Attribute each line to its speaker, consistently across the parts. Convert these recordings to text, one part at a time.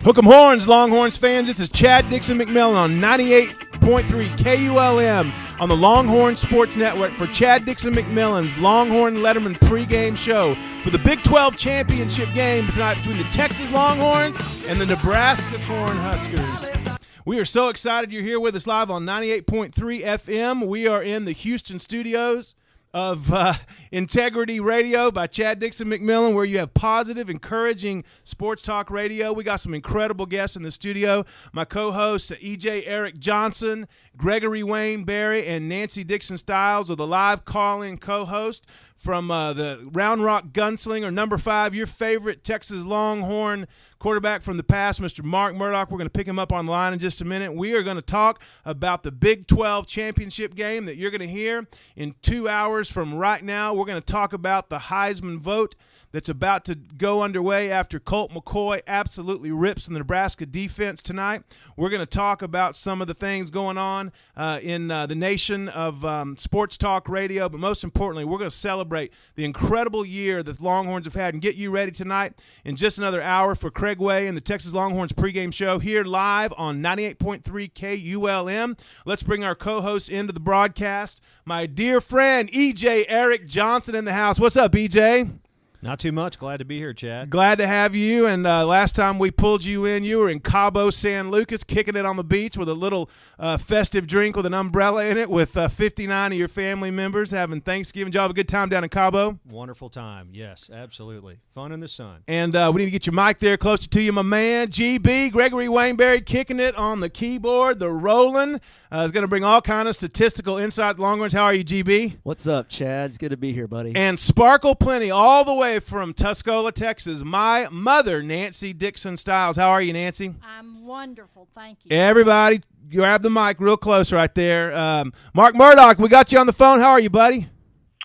Speaker 1: Hook 'em horns, Longhorns fans. This is Chad Dickson McMillan on 98.3 KULM on the Longhorn Sports Network for Chad Dickson McMillan's Longhorn Letterman pregame show for the Big 12 championship game tonight between the Texas Longhorns and the Nebraska Cornhuskers. We are so excited you're here with us live on 98.3 FM. We are in the Houston studios of Integrity Radio by Chad Dickson McMillan, where you have positive, encouraging sports talk radio. We got some incredible guests in the studio. My co-hosts, E.J. Eric Johnson, Gregory Wayne Barry, and Nancy Dixon Stiles are the live call-in co-host from the Round Rock Gunslinger, number 5, your favorite Texas Longhorn quarterback from the past, Mr. Mark Murdoch. We're going to pick him up on the line in just a minute. We are going to talk about the Big 12 championship game that you're going to hear in 2 hours from right now. We're going to talk about the Heisman vote that's about to go underway after Colt McCoy absolutely rips the Nebraska defense tonight. We're going to talk about some of the things going on in the nation of sports talk radio, but most importantly, we're going to celebrate the incredible year that the Longhorns have had and get you ready tonight in just another hour for Craig Way and the Texas Longhorns pregame show here live on 98.3 KULM. Let's bring our co-host into the broadcast, my dear friend E.J. Eric Johnson in the house. What's up, E.J.?
Speaker 2: Not too much. Glad to be here, Chad.
Speaker 1: Glad to have you. And last time we pulled you in, you were in Cabo San Lucas, kicking it on the beach with a little festive drink with an umbrella in it with 59 of your family members having Thanksgiving. Did you have a good time down in Cabo?
Speaker 2: Wonderful time. Yes, absolutely. Fun in the sun.
Speaker 1: And we need to get your mic there closer to you, my man. GB, Gregory Wayneberry, kicking it on the keyboard, the rolling. Is going to bring all kind of statistical insight. Longhorns, how are you, GB?
Speaker 3: What's up, Chad? It's good to be here, buddy.
Speaker 1: And Sparkle Plenty all the way from Tuscola, Texas, my mother, Nancy Dixon Stiles. How are you, Nancy?
Speaker 4: I'm wonderful, thank you.
Speaker 1: Everybody, grab the mic real close right there. Mark Murdoch, we got you on the phone. How are you, buddy?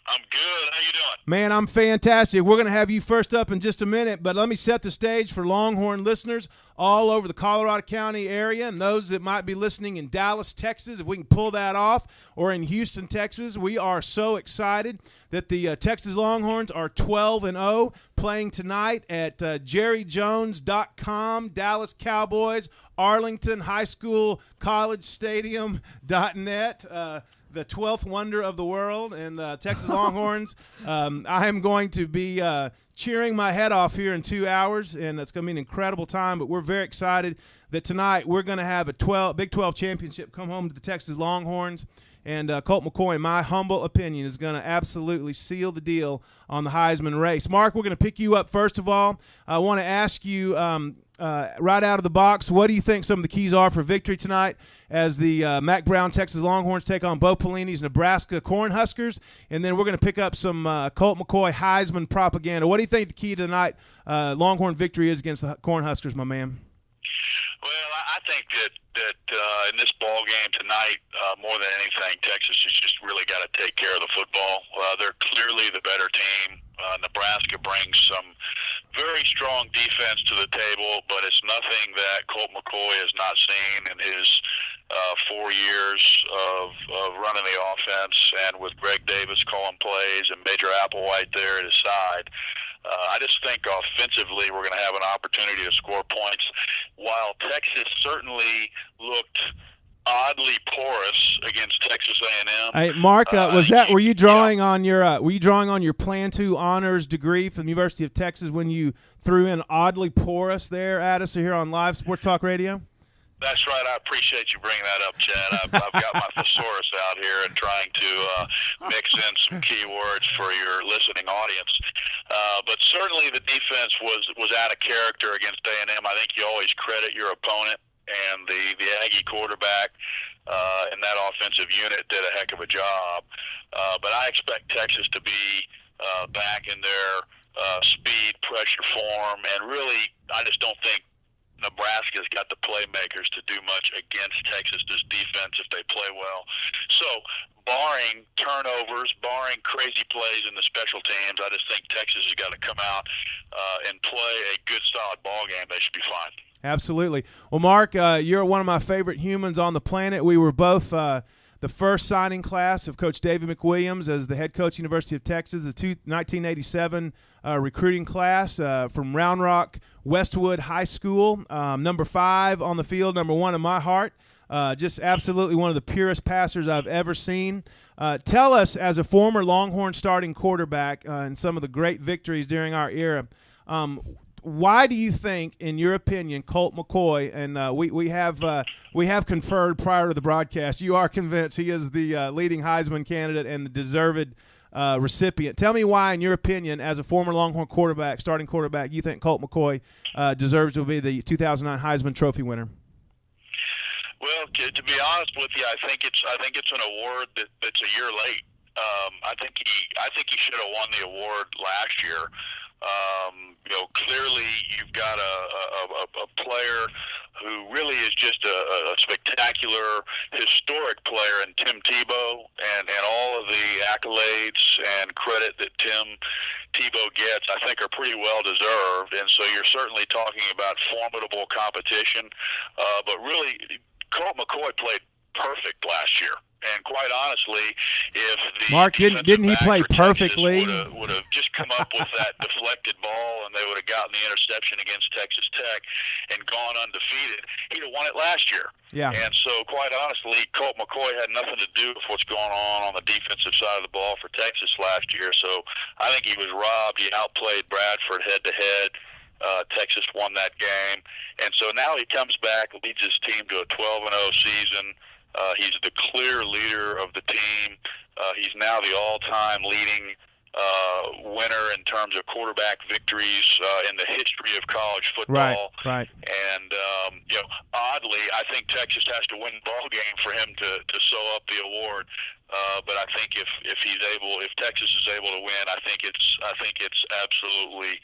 Speaker 5: I'm good. How you doing?
Speaker 1: Man, I'm fantastic. We're going to have you first up in just a minute, but let me set the stage for Longhorn listeners all over the Colorado County area and those that might be listening in Dallas, Texas, if we can pull that off, or in Houston, Texas. We are so excited that the Texas Longhorns are 12-0, playing tonight at jerryjones.com, Dallas Cowboys, Arlington High School College Stadium.net, the 12th wonder of the world, and Texas Longhorns. I am going to be cheering my head off here in 2 hours, and it's going to be an incredible time, but we're very excited that tonight we're going to have a Big 12 championship come home to the Texas Longhorns, and Colt McCoy, in my humble opinion, is going to absolutely seal the deal on the Heisman race. Mark, we're going to pick you up first of all. I want to ask you right out of the box, what do you think some of the keys are for victory tonight as the Mac Brown Texas Longhorns take on Bo Pelini's Nebraska Cornhuskers? And then we're going to pick up some Colt McCoy Heisman propaganda. What do you think the key to tonight Longhorn victory is against the Cornhuskers, my man?
Speaker 5: Well, I think that in this ball game tonight, more than anything, Texas has just really got to take care of the football. They're clearly the better team. Nebraska brings some very strong defense to the table, but it's nothing that Colt McCoy has not seen in his 4 years of running the offense, and with Greg Davis calling plays and Major Applewhite there at his side. I just think offensively we're going to have an opportunity to score points. While Texas certainly looked oddly porous against Texas A&M.
Speaker 1: Hey, Mark, were you drawing on your Plan 2 honors degree from the University of Texas when you threw in oddly porous there at us here on Live Sports Talk Radio?
Speaker 5: That's right. I appreciate you bringing that up, Chad. I've got my thesaurus out here and trying to mix in some key words for your listening audience. But certainly the defense was out of character against A&M. I think you always credit your opponent, and the Aggie quarterback and that offensive unit did a heck of a job. But I expect Texas to be back in their speed, pressure form, and really I just don't think Nebraska's got the playmakers to do much against Texas's defense if they play well. So, barring turnovers, barring crazy plays in the special teams, I just think Texas has got to come out and play a good, solid ball game. They should be fine.
Speaker 1: Absolutely. Well, Mark, you're one of my favorite humans on the planet. We were both the first signing class of Coach David McWilliams as the head coach, University of Texas, the 1987 recruiting class from Round Rock Westwood High School, number 5 on the field, number 1 in my heart. Just absolutely one of the purest passers I've ever seen. Tell us, as a former Longhorn starting quarterback and some of the great victories during our era, why do you think, in your opinion, Colt McCoy, and we have conferred prior to the broadcast, you are convinced he is the leading Heisman candidate and the deserved recipient. Tell me why, in your opinion, as a former Longhorn quarterback, starting quarterback, you think Colt McCoy deserves to be the 2009 Heisman Trophy winner.
Speaker 5: Well, to be honest with you, I think it's an award that's a year late. I think he should have won the award last year. Clearly you've got a player who really is just a spectacular, historic player in Tim Tebow, and all of the accolades and credit that Tim Tebow gets, I think, are pretty well deserved. And so you're certainly talking about formidable competition. But really, Colt McCoy played perfect last year. And quite honestly, if the
Speaker 1: Mark, didn't he play perfectly?
Speaker 5: Would have just come up with that deflected ball, and they would have gotten the interception against Texas Tech and gone undefeated, he'd have won it last year.
Speaker 1: Yeah.
Speaker 5: And so, quite honestly, Colt McCoy had nothing to do with what's going on the defensive side of the ball for Texas last year. So I think he was robbed. He outplayed Bradford head-to-head. Texas won that game. And so now he comes back, leads his team to a 12-0 season. He's the clear leader of the team. He's now the all-time leading winner in terms of quarterback victories in the history of college football.
Speaker 1: Right.
Speaker 5: And oddly, I think Texas has to win the ball game for him to sew up the award. But I think if Texas is able to win, I think it's absolutely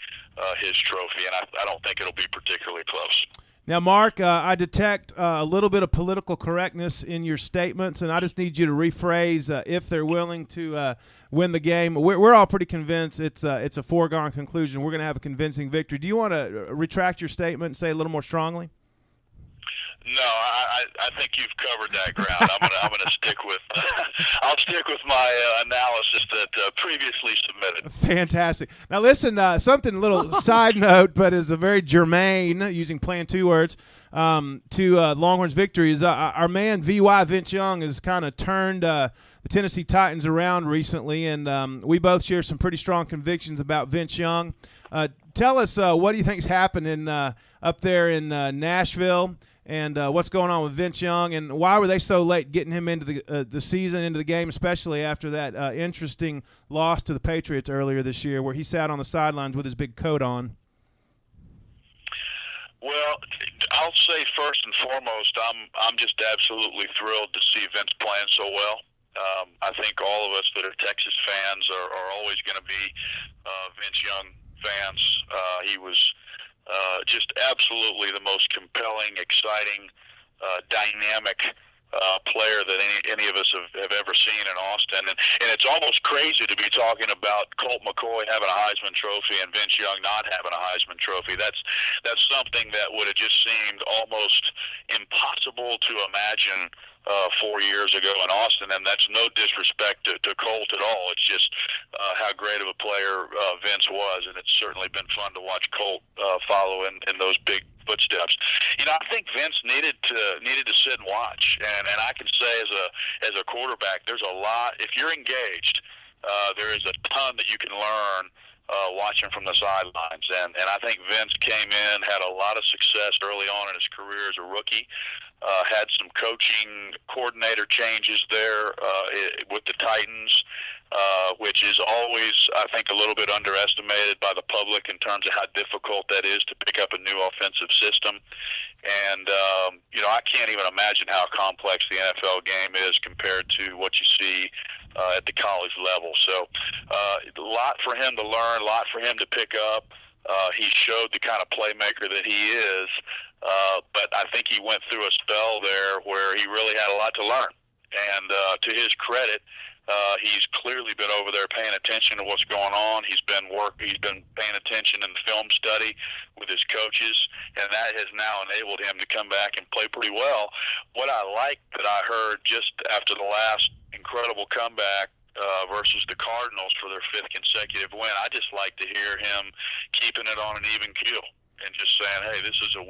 Speaker 5: his trophy, and I don't think it'll be particularly close.
Speaker 1: Now, Mark, I detect a little bit of political correctness in your statements, and I just need you to rephrase if they're willing to win the game. We're all pretty convinced it's a foregone conclusion. We're going to have a convincing victory. Do you want to retract your statement and say a little more strongly?
Speaker 5: No, I think you've covered that ground. I'm gonna stick with I'll stick with my analysis that previously submitted.
Speaker 1: Fantastic. Now listen, something a little side note, but is a very germane, using playing 2 words, to Longhorns victories. Our man Vince Young has kind of turned the Tennessee Titans around recently, and we both share some pretty strong convictions about Vince Young. Tell us what do you think's happening up there in Nashville? And what's going on with Vince Young, and why were they so late getting him into the season, into the game, especially after that interesting loss to the Patriots earlier this year, where he sat on the sidelines with his big coat on?
Speaker 5: Well, I'll say first and foremost, I'm just absolutely thrilled to see Vince playing so well. I think all of us that are Texas fans are always going to be Vince Young fans. He was just absolutely the most compelling, exciting, dynamic player that any of us have ever seen in Austin. And it's almost crazy to be talking about Colt McCoy having a Heisman Trophy and Vince Young not having a Heisman Trophy. That's something that would have just seemed almost impossible to imagine 4 years ago in Austin, and that's no disrespect to Colt at all. It's just how great of a player Vince was, and it's certainly been fun to watch Colt follow in those big footsteps. I think Vince needed to sit and watch, and I can say as a quarterback, there's a lot. If you're engaged, there is a ton that you can learn watching from the sidelines, and I think Vince came in, had a lot of success early on in his career as a rookie. Had some coaching coordinator changes there with the Titans, which is always, I think, a little bit underestimated by the public in terms of how difficult that is to pick up a new offensive system. And, I can't even imagine how complex the NFL game is compared to what you see at the college level. So a lot for him to learn, a lot for him to pick up. He showed the kind of playmaker that he is, but I think he went through a spell there where he really had a lot to learn. And to his credit, He's clearly been over there paying attention to what's going on. He's been paying attention in the film study with his coaches, and that has now enabled him to come back and play pretty well. What I like that I heard just after the last incredible comeback versus the Cardinals for their 5th consecutive win, I just like to hear him keeping it on an even keel and just saying, hey, this is a